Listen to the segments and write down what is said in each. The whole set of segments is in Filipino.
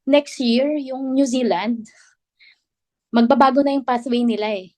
next year, yung New Zealand, magbabago na yung pathway nila eh.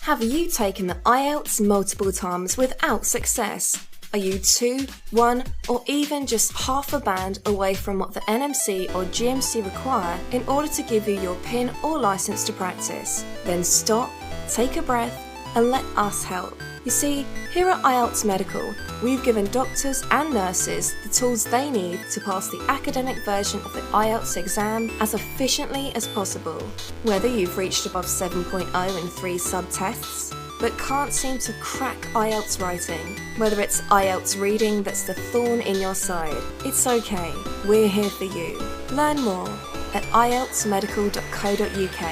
Have you taken the IELTS multiple times without success? Are you 2, 1, or even just half a band away from what the NMC or GMC require in order to give you your PIN or license to practice? Then stop, take a breath, and let us help. You see, here at IELTS Medical, we've given doctors and nurses the tools they need to pass the academic version of the IELTS exam as efficiently as possible. Whether you've reached above 7.0 in 3 sub-tests, but can't seem to crack IELTS writing, whether it's IELTS reading that's the thorn in your side, it's okay, we're here for you. Learn more at ieltsmedical.co.uk.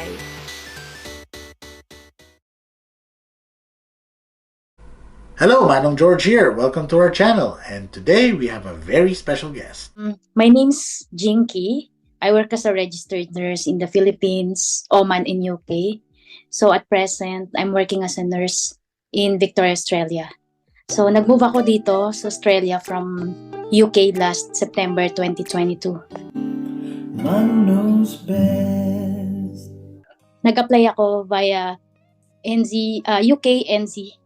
Hello, Manong George here. Welcome to our channel. And today we have a very special guest. My name's Jinky. I work as a registered nurse in the Philippines, Oman, and UK. So at present, I'm working as a nurse in Victoria, Australia. So nag-move ako dito sa Australia from UK last September 2022. Man knows best. Nag-apply ako via UK NZ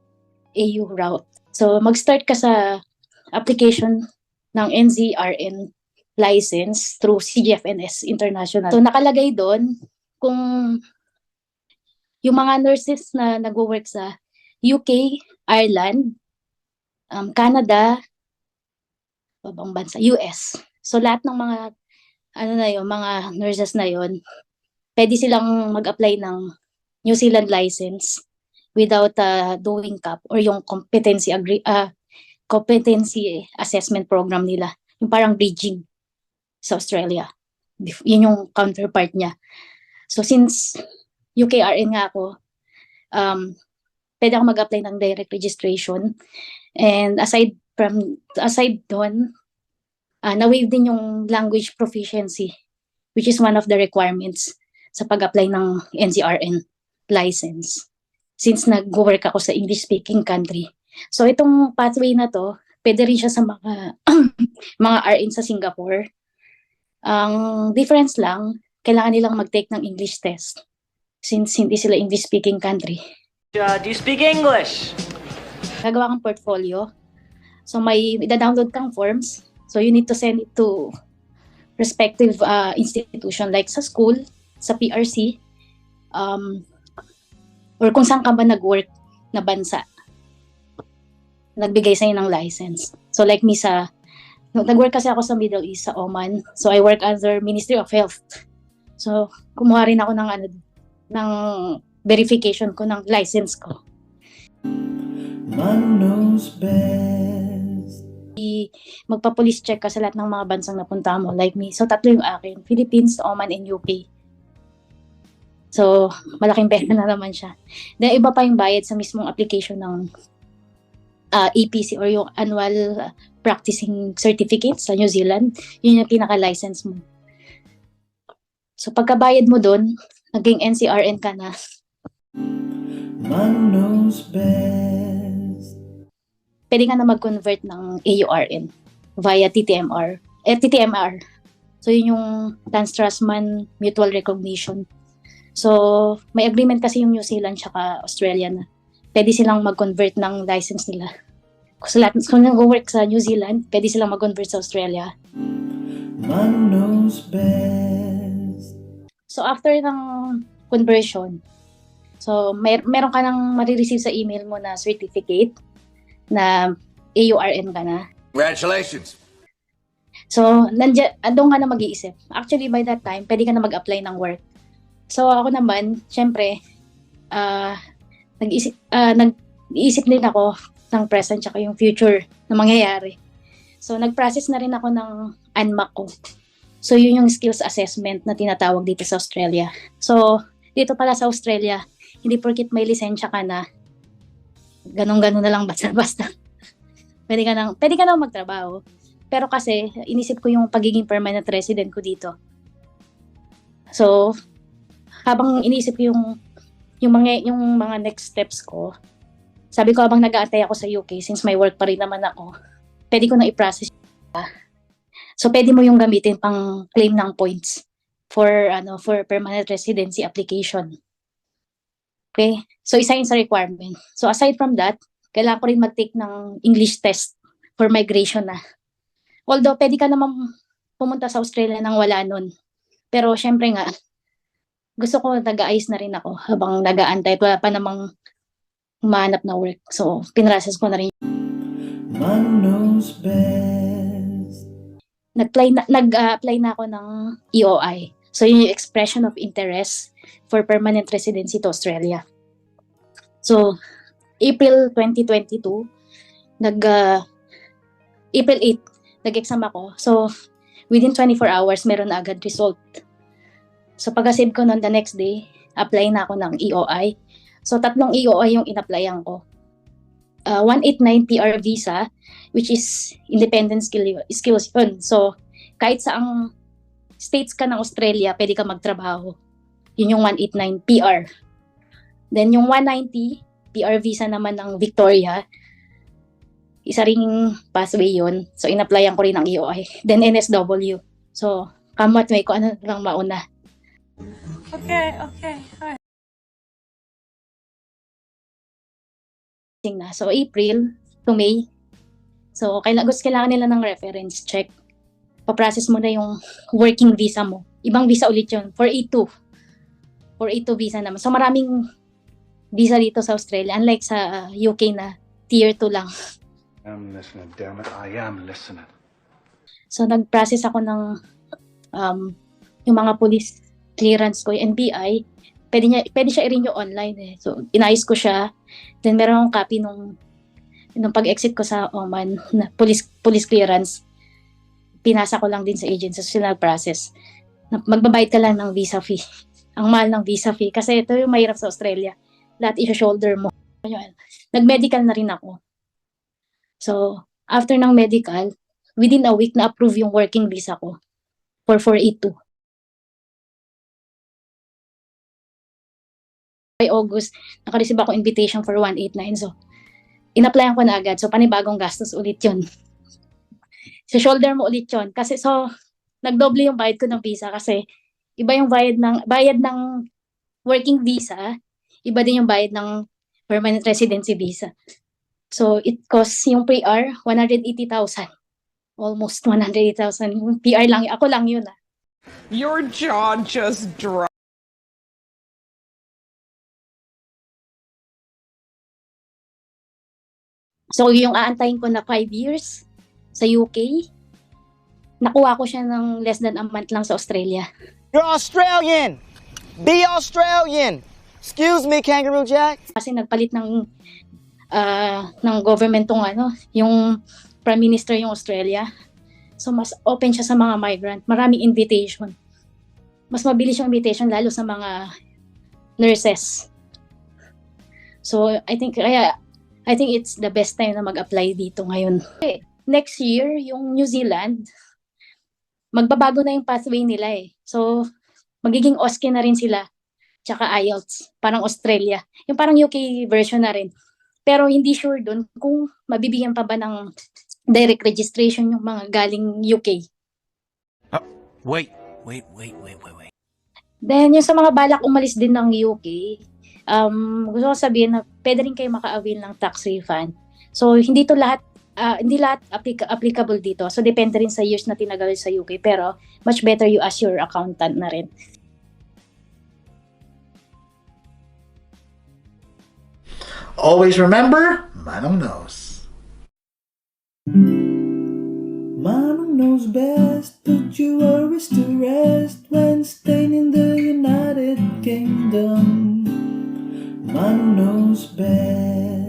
AU route. So mag-start ka sa application ng NZRN license through CGFNS International. So nakalagay doon kung yung mga nurses na nag-work sa UK, Ireland, Canada, babang bansa, US. So lahat ng mga mga nurses na yon, pwede silang mag-apply ng New Zealand license without doing CAP or yung competency assessment program nila, yung parang bridging sa Australia. Yun yung counterpart niya. So since UKRN nga ako, pwede ako mag-apply ng direct registration. And aside doon, na-waive din yung language proficiency, which is one of the requirements sa pag-apply ng NZRN license, since nag-work ako sa English-speaking country. So itong pathway na to, pwede rin siya sa mga mga RN sa Singapore. Ang difference lang, kailangan nilang mag-take ng English test since hindi sila English-speaking country. Do you speak English? Gagawa kang portfolio. So may ida-download kang forms. So you need to send it to respective institution like sa school, sa PRC, or kung saan ka ba nag-work na bansa, nagbigay sa'yo ng license. So like me nag-work kasi ako sa Middle East, sa Oman. So I work under Ministry of Health. So kumuha rin ako ng verification ko ng license ko. Man knows best. Magpa-police check ka sa lahat ng mga bansang napunta mo, like me. So tatlo yung akin, Philippines, Oman, and UP. So malaking pera na naman siya. Then iba pa yung bayad sa mismong application ng APC or yung Annual Practicing Certificate sa New Zealand. Yun yung pinaka-license mo. So pagkabayad mo doon, naging NCRN ka na. Man knows best. Pwede ka na mag-convert ng AURN via TTMR. TTMR. So yun yung Trans-Tasman Mutual Recognition. So may agreement kasi yung New Zealand tsaka Australia na pwede silang mag-convert ng license nila. Kung nag-work sa New Zealand, pwede silang mag-convert sa Australia. Man knows best. So after ng conversion, so meron ka nang marireceive sa email mo na certificate na AURN ka na. Congratulations! So doon ka na mag-iisip. Actually by that time, pwede ka na mag-apply ng work. So ako naman, syempre, nag-iisip din ako ng present tsaka yung future na mangyayari. So nag-process na rin ako ng ANMAC ko. So yun yung skills assessment na tinatawag dito sa Australia. So dito pala sa Australia, hindi porkit may lisensya ka na, ganun-ganun na lang basta-basta. Pwede ka nang magtrabaho. Pero kasi inisip ko yung pagiging permanent resident ko dito. So habang inisip ko yung mga next steps ko, sabi ko habang nag-aantay ako sa UK, since may work pa rin naman ako, pwede ko na i-process. So pwede mo yung gamitin pang claim ng points for permanent residency application. Okay? So isa yun sa requirement. So aside from that, kailangan ko rin mag-take ng English test for migration na. Although pwede ka naman pumunta sa Australia nang wala nun. Pero syempre nga, gusto ko nag-aayos na rin ako habang nag-aantay. Wala pa namang humanap na work. So pinrocess ko na rin. Man knows best. Nag-apply na ako ng EOI. So yun yung expression of interest for permanent residency to Australia. So April 2022, April 8, nag-exam ako. So within 24 hours, meron na agad result. So pag-save ko noon the next day, apply na ako ng EOI. So 3 EOI yung in-applyan ko. 189 PR visa, which is independent skills yun. So, kahit saang states ka ng Australia, pwede ka magtrabaho. Yun yung 189 PR. Then, yung 190 PR visa naman ng Victoria, isa ring pathway yun. So, in-applyan ko rin ng EOI. Then, NSW. So, come what may, kung ano lang mauna. Okay. Alright. Na. So, April to May. So, kailangan nila ng reference check. Pa-process mo na yung working visa mo. Ibang visa ulit yun. 482. 482 visa naman. So, maraming visa dito sa Australia. Unlike sa UK na tier 2 lang. I'm listening, damn it. I am listening. So, nag-process ako ng yung mga police clearance ko, yung NBI. Pwede siya i-renew online eh. So, inayos ko siya. Then, meron akong copy nung pag-exit ko sa Oman na police clearance. Pinasa ko lang din sa agency. So, sila nag-process. Magbabayad ka lang ng visa fee. Ang mahal ng visa fee. Kasi ito yung mahirap sa Australia. Lahat i-shoulder mo. Nag-medical na rin ako. So, after ng medical, within a week na-approve yung working visa ko for 482. By August, naka-receive ako invitation for 189. So, in-applyan ko na agad. So, panibagong gastos ulit yun. So, shoulder mo ulit yun. Kasi, so, nagdoble yung bayad ko ng visa kasi iba yung bayad ng working visa, iba din yung bayad ng permanent residency visa. So, it costs yung PR, 180,000. Almost 180,000. Yung PR lang, ako lang yun ah. Your jaw just dropped. So, yung aantayin ko na 5 years sa UK, nakuha ko siya ng less than a month lang sa Australia. You're Australian! Be Australian! Excuse me, Kangaroo Jack. Kasi nagpalit ng government tong yung Prime Minister yung Australia. So, mas open siya sa mga migrant. Maraming invitation. Mas mabilis yung invitation lalo sa mga nurses. So, I think it's the best time na mag-apply dito ngayon. Okay. Next year, yung New Zealand, magbabago na yung pathway nila eh. So, magiging OSCE na rin sila. Tsaka IELTS. Parang Australia. Yung parang UK version na rin. Pero hindi sure dun kung mabibigyan pa ba ng direct registration yung mga galing UK. Wait. Then, yung sa mga balak umalis din ng UK, gusto ko sabihin na pwede rin kayo maka-avail ng tax refund. So, hindi lahat applicable dito. So, depende rin sa years na tinagal sa UK. Pero, much better you ask your accountant na rin. Always remember, Manong knows. Manong knows best, put your worries to rest when staying in the United Kingdom. Manong knows best.